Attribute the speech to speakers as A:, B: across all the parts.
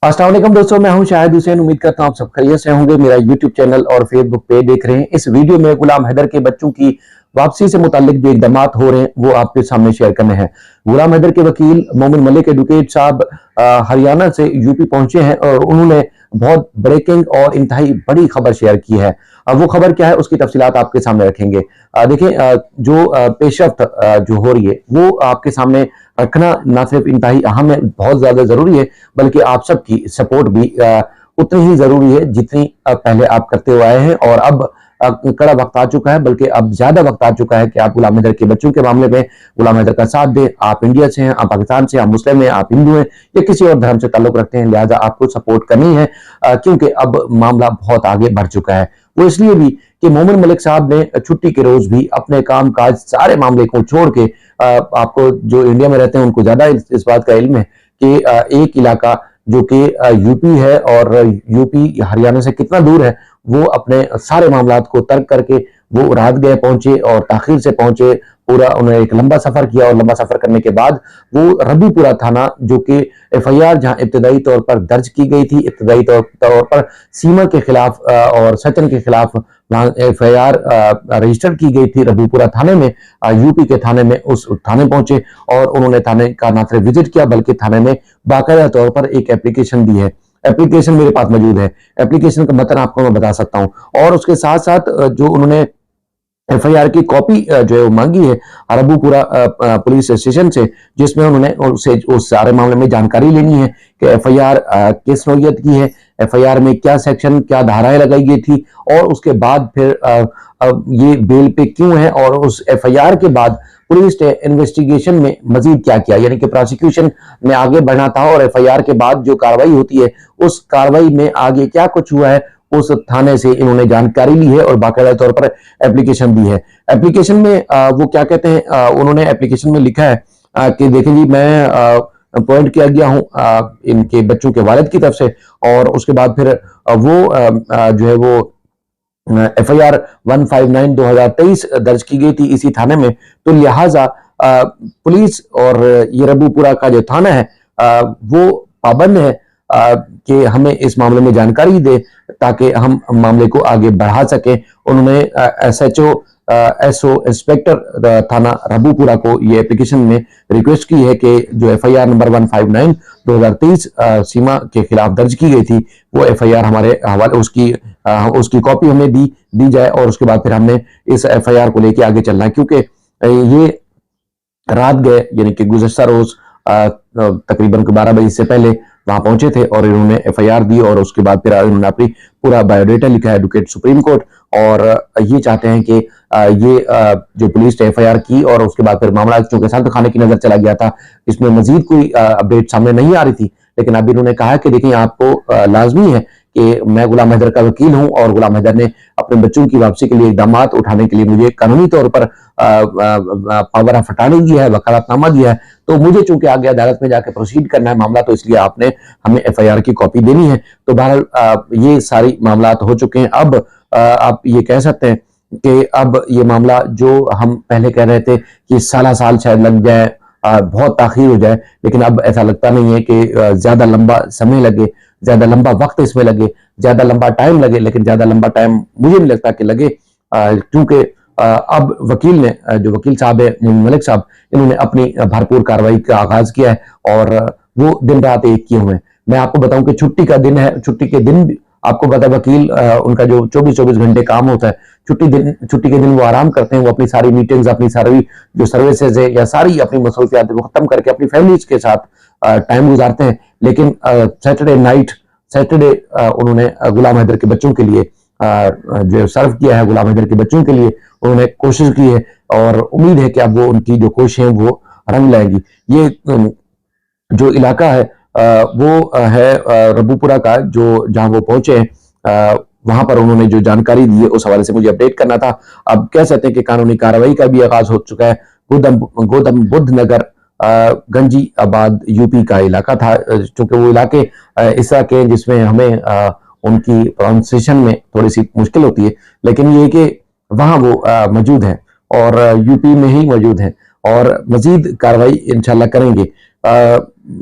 A: अस्सलाम वालेकुम दोस्तों, मैं हूं शाहिद हुसैन। उम्मीद करता हूं आप सब खैरियत से होंगे। मेरा यूट्यूब चैनल और फेसबुक पेज देख रहे हैं। इस वीडियो में गुलाम हैदर के बच्चों की वापसी से मुतालिक जो इकदाम हो रहे हैं वो आपके सामने शेयर करने हैं। गुलाम हैदर के वकील मोमिन मलिक एडवोकेट साहब हरियाणा से यूपी पहुंचे हैं और उन्होंने बहुत ब्रेकिंग और इंतहाई बड़ी खबर शेयर की है। अब वो खबर क्या है उसकी तफसीलात आपके सामने रखेंगे। देखिए, जो पेशरफ्त जो हो रही है वो आपके सामने रखना ना सिर्फ इंतहाई अहम है, बहुत ज्यादा जरूरी है, बल्कि आप सबकी सपोर्ट भी उतनी ही जरूरी है जितनी पहले आप करते हुए आए हैं। और अब कड़ा वक्त आ चुका है, बल्कि अब ज्यादा वक्त आ चुका है कि आप गुलाम हैदर के बच्चों के मामले में गुलाम हैदर का साथ दें। आप इंडिया से हैं, आप पाकिस्तान से, आप मुस्लिम हैं, आप हिंदू हैं या किसी और धर्म से ताल्लुक रखते हैं, लिहाजा आपको सपोर्ट करनी है, क्योंकि अब मामला बहुत आगे बढ़ चुका है। वो इसलिए भी कि मोमिन मलिक साहब ने छुट्टी के रोज भी अपने काम काज सारे मामले को छोड़ के, आपको जो इंडिया में रहते हैं उनको ज्यादा इस बात का इल्म है कि एक इलाका जो कि यूपी है और यूपी हरियाणा से कितना दूर है, वो अपने सारे मामलात को तर्क करके वो रात गए पहुंचे और ताखिर से पहुंचे। पूरा उन्होंने एक लंबा सफर किया और लंबा सफर करने के बाद वो रबीपुरा थाना, जो कि एफआईआर जहां इब्तदाई तौर पर दर्ज की गई थी, इब्तदाई तौर पर सीमा के खिलाफ और सचिन के खिलाफ वहां एफआईआर रजिस्टर की गई थी रबीपुरा थाने में, यूपी के थाने में, उस थाने पहुंचे और उन्होंने थाने का ना सिर्फ विजिट किया बल्कि थाने में बाकायदा तौर पर एक एप्लीकेशन दी है। एप्लीकेशन मेरे पास मौजूद है, एप्लीकेशन का मतलब आपको मैं बता सकता हूं। और उसके साथ साथ जो उन्होंने एफआईआर की कॉपी जो है वो मांगी है रबूपुरा पुलिस स्टेशन से, जिसमें उन्होंने उससे उस सारे मामले में जानकारी लेनी है कि एफआईआर किस नौयत की है, एफआईआर में क्या सेक्शन क्या धाराएं लगाई गई थी, और उसके बाद फिर ये बेल पे क्यों है, और उस एफआईआर के बाद पुलिस ने इन्वेस्टिगेशन में मजीद क्या किया, यानी कि प्रोसिक्यूशन में आगे बढ़ना था और एफआईआर के बाद जो कार्रवाई होती है उस कार्रवाई में आगे क्या कुछ हुआ है उस थाने से इन्होंने जानकारी ली है और बाकायदा तौर पर एप्लीकेशन दी है। एप्लीकेशन में वो क्या कहते हैं, उन्होंने एप्लीकेशन में लिखा है कि देखिए जी, मैं अपॉइंट किया गया हूं इनके बच्चों के वालिद की तरफ से, और उसके बाद फिर वो जो है वो एफआईआर 159/2023 दर्ज की गई थी इसी थाने में। तो लिहाजा पुलिस और ये रबूपुरा का जो थाना है वो पाबंद है कि हमें इस मामले में जानकारी दे ताकि हम मामले को आगे बढ़ा सकें। उन्होंने एसएचओ एसओ इंस्पेक्टर थाना रबूपुरा को ये एप्लीकेशन में रिक्वेस्ट की है कि जो एफआईआर नंबर 159/2023 सीमा के खिलाफ दर्ज की गई थी वो एफआईआर हमारे हवाले उसकी कॉपी हमें दी जाए, और उसके बाद फिर हमने इस एफआईआर को लेके आगे चलना है, क्योंकि ये रात गए यानी कि गुज़श्ता रोज तकरीबन 12 बजे से पहले वहां पहुंचे थे और इन्होंने एफआईआर दी, और उसके बाद फिर इन्होंने अपनी पूरा बायोडेटा लिखा है एडवोकेट सुप्रीम कोर्ट, और ये चाहते हैं कि ये जो पुलिस ने एफआईआर की और उसके बाद फिर मामला चूंकि सख्त खाने की नजर चला गया था, इसमें मजीद कोई अपडेट सामने नहीं आ रही थी, लेकिन अभी इन्होंने कहा कि देखिए आपको लाजमी है कि मैं गुलाम हैदर का वकील हूं और गुलाम हैदर ने अपने बच्चों की वापसी के लिए इकदाम उठाने के लिए मुझे कानूनी तौर पर पावर ऑफ अटॉर्नी दिया है, वकालतनामा दिया है, तो मुझे चूंकि आगे अदालत में जाकर प्रोसीड करना है मामला, तो इसलिए आपने हमें एफआईआर की कॉपी देनी है। तो बहरहाल ये सारी मामला हो चुके हैं। अब आप ये कह सकते हैं कि अब ये मामला जो हम पहले कह रहे थे कि साल शायद लग जाए, बहुत ताखीर हो जाए, लेकिन अब ऐसा लगता नहीं है कि ज्यादा लंबा समय लगे, ज्यादा लंबा वक्त इसमें लगे, ज्यादा लंबा टाइम लगे, लेकिन ज्यादा लंबा टाइम मुझे नहीं लगता कि लगे, क्योंकि अब वकील ने जो वकील साहब है मोमिन मलिक साहब, इन्होंने अपनी भरपूर कार्रवाई का आगाज किया है और वो दिन रात एक किए हुए हैं। मैं आपको बताऊं कि छुट्टी का दिन है, छुट्टी के दिन भी आपको पता है वकील उनका जो 24-24 घंटे काम होता है, छुट्टी के दिन वो आराम करते हैं, वो अपनी सारी मीटिंग्स, अपनी सारी जो सर्विसेज है या सारी अपनी मसरूफियात को खत्म करके अपनी फैमिलीज के साथ टाइम गुजारते हैं। लेकिन सैटरडे उन्होंने गुलाम हैदर के बच्चों के लिए जो सर्व किया है, गुलाम हैदर के बच्चों के लिए उन्होंने कोशिश की है, और उम्मीद है कि अब वो उनकी जो कोशिशें वो रंग लाएंगी। ये जो इलाका है वो है रबूपुरा का, जो जहां वो पहुंचे हैं वहां पर उन्होंने जो जानकारी दी है उस हवाले से मुझे अपडेट करना था। अब कह सकते हैं कि कानूनी कार्रवाई का भी आगाज हो चुका है। गौतम बुद्ध नगर गंजी आबाद यूपी का इलाका था, चूंकि वो इलाके इस तरह के जिसमें हमें उनकी प्रोनाउंसिएशन में थोड़ी सी मुश्किल होती है, लेकिन ये कि वहां वो मौजूद है और यूपी में ही मौजूद है और मजीद कार्रवाई इंशाल्लाह करेंगे।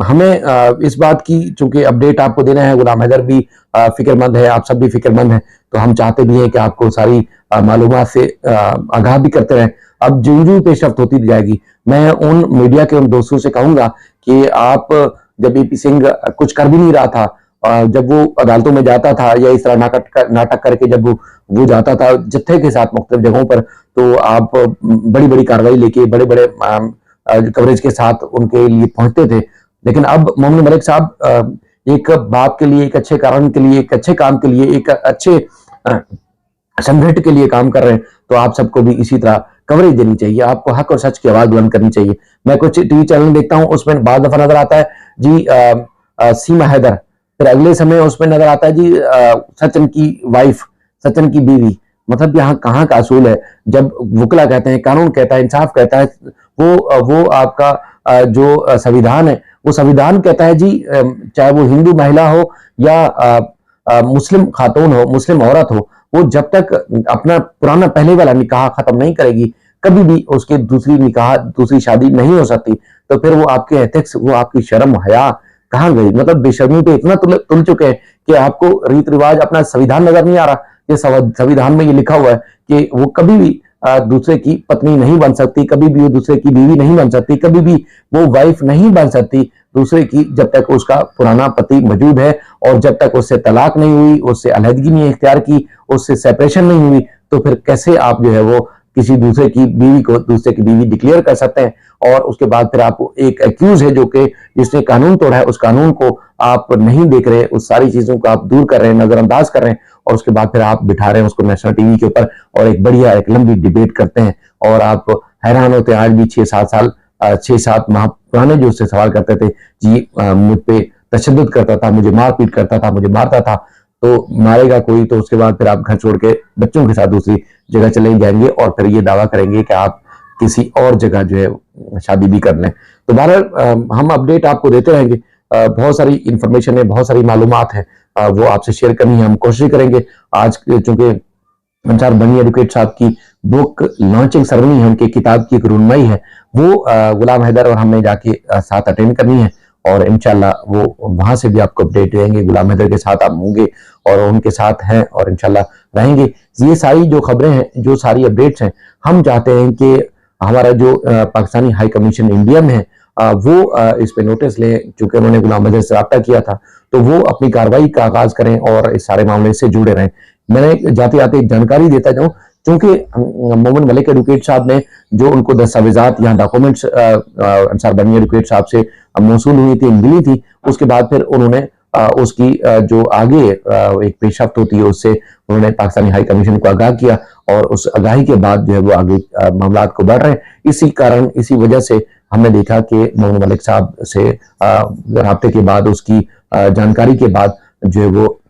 A: हमें इस बात की चूंकि अपडेट आपको देना है, गुलाम हैदर भी फिक्रमंद है, आप सब भी फिक्रमंद हैं, तो हम चाहते भी हैं कि आपको सारी मालूमात से आगाह भी करते रहें। अब जो पेशरफ्त होती जाएगी, मैं उन मीडिया के उन दोस्तों से कहूंगा कि आप जब ईपी सिंह कुछ कर भी नहीं रहा था, जब वो अदालतों में जाता था या इस तरह नाटक करके जब वो जाता था जत्थे के साथ मुख्तलिफ जगहों पर, तो आप बड़ी बड़ी कार्रवाई लेके बड़े बड़े कवरेज के साथ उनके लिए पहुंचते थे। लेकिन अब मोहम्मद मलिक साहब एक बात के लिए, एक अच्छे कारण के लिए, एक अच्छे काम के लिए, एक अच्छे संगठन के लिए काम कर रहे हैं, तो आप सबको भी इसी तरह कवरेज देनी चाहिए। आपको हक और सच की आवाज बुलंद करनी चाहिए। मैं कुछ टीवी चैनल देखता हूं, उसमें बाद दफा नजर आता है जी सीमा हैदर, फिर अगले समय उसमें नजर आता है जी सचिन की वाइफ, सचिन की बीवी। मतलब यहाँ कहाँ का असूल है? जब वकला कहते हैं, कानून कहता है, इंसाफ कहता है, वो आपका जो संविधान है, वो संविधान कहता है जी, चाहे वो हिंदू महिला हो या मुस्लिम खातून हो, मुस्लिम औरत हो, वो जब तक अपना पुराना पहले वाला निकाह खत्म नहीं करेगी, कभी भी उसके दूसरी निकाह, दूसरी शादी नहीं हो सकती। तो फिर वो आपके एथिक्स, वो आपकी शर्म हया कहाँ गई? मतलब बेशर्मी पे इतना तुल चुके हैं कि आपको रीत रिवाज, अपना संविधान नजर नहीं आ रहा। ये संविधान में ये लिखा हुआ है कि वो कभी भी दूसरे की पत्नी नहीं बन सकती, कभी भी वो दूसरे की बीवी नहीं बन सकती, कभी भी वो वाइफ नहीं बन सकती दूसरे की, जब तक उसका पुराना पति मौजूद है और जब तक उससे तलाक नहीं हुई, उससे अलहदगी नहीं इख्तियार की, उससे सेपरेशन नहीं हुई, तो फिर कैसे आप जो है वो किसी दूसरे की बीवी को दूसरे की बीवी डिक्लेयर कर सकते हैं? और उसके बाद फिर आप एक एक्यूज है जो कि जिसने कानून तोड़ा है, उस कानून को आप नहीं देख रहे, उस सारी चीजों को आप दूर कर रहे हैं, नजरअंदाज कर रहे हैं, और उसके बाद फिर आप बिठा रहे हैं उसको नेशनल टीवी के ऊपर और एक बढ़िया एक लंबी डिबेट करते हैं। और आप हैरान होते हैं, आज भी 6-7 माह पुराने जो उससे सवाल करते थे जी, मुझ पे तशद्दुद करता था, मुझे मारपीट करता था, मुझे मारता था, तो मारेगा कोई तो उसके बाद फिर आप घर छोड़ के बच्चों के साथ दूसरी जगह चले जाएंगे और फिर ये दावा करेंगे कि आप किसी और जगह जो है शादी भी कर लें। तो बहरहाल हम अपडेट आपको देते रहेंगे। बहुत सारी इंफॉर्मेशन है, बहुत सारी मालूमात है, वो आपसे शेयर करनी है, हम कोशिश करेंगे। आज चूंकि अंसार बनी एडवोकेट साहब की बुक लॉन्चिंग सेरेमनी है, उनकी किताब की एक रुनमाई है, वो गुलाम हैदर और हमें जाके साथ अटेंड करनी है और इंशाल्लाह वो वहां से भी आपको अपडेट देंगे। गुलाम हैदर के साथ आप होंगे और उनके साथ हैं और इंशाल्लाह रहेंगे। ये सारी जो खबरें हैं, जो सारी अपडेट्स हैं, हम चाहते हैं कि हमारा जो पाकिस्तानी हाई कमीशन इंडिया में है वो इस पे नोटिस लें, चूंकि उन्होंने गुलाम हैदर से रब्ता किया था, तो वो अपनी कार्रवाई का आगाज करें और इस सारे मामले से जुड़े रहें। मैंने जाते जाते एक जानकारी देता जाऊं, क्योंकि मोहम्मद मलिक एडवोकेट साहब ने जो उनको दस्तावेजात या डॉक्यूमेंट्स अंसार बनी एडवोकेट साहब से मौसूल हुई थी, मिली थी, उसके बाद फिर उन्होंने उसकी जो आगे एक पेशरफ्त होती है उससे उन्होंने पाकिस्तानी हाई कमीशन को आगाह किया और उस आगाही के बाद जो है वो आगे मामलात को बढ़ रहे हैं। इसी कारण, इसी वजह से हमने देखा कि मोहम्मद मलिक साहब से रब्ते के बाद, उसकी जानकारी के बाद जो है वो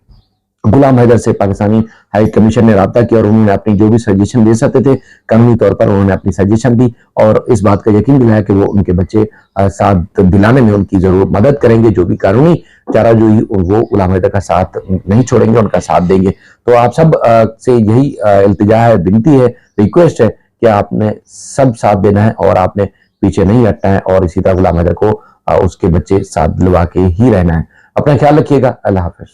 A: गुलाम हैदर से पाकिस्तानी हाई कमीशन ने रब्ता किया और उन्होंने अपनी जो भी सजेशन दे सकते थे कानूनी तौर पर उन्होंने अपनी सजेशन दी और इस बात का यकीन दिलाया कि वो उनके बच्चे साथ दिलाने में उनकी जरूर मदद करेंगे। जो भी कानूनी चाराजोई वो गुलाम हैदर का साथ नहीं छोड़ेंगे, उनका साथ देंगे। तो आप सब से यही इल्तिजा है, विनती है, रिक्वेस्ट है कि आपने सब साथ देना है और आपने पीछे नहीं हटना है और इसी तरह गुलाम हैदर को उसके बच्चे साथ दिलवा के ही रहना है। अपना ख्याल रखिएगा। अल्लाह हाफिज।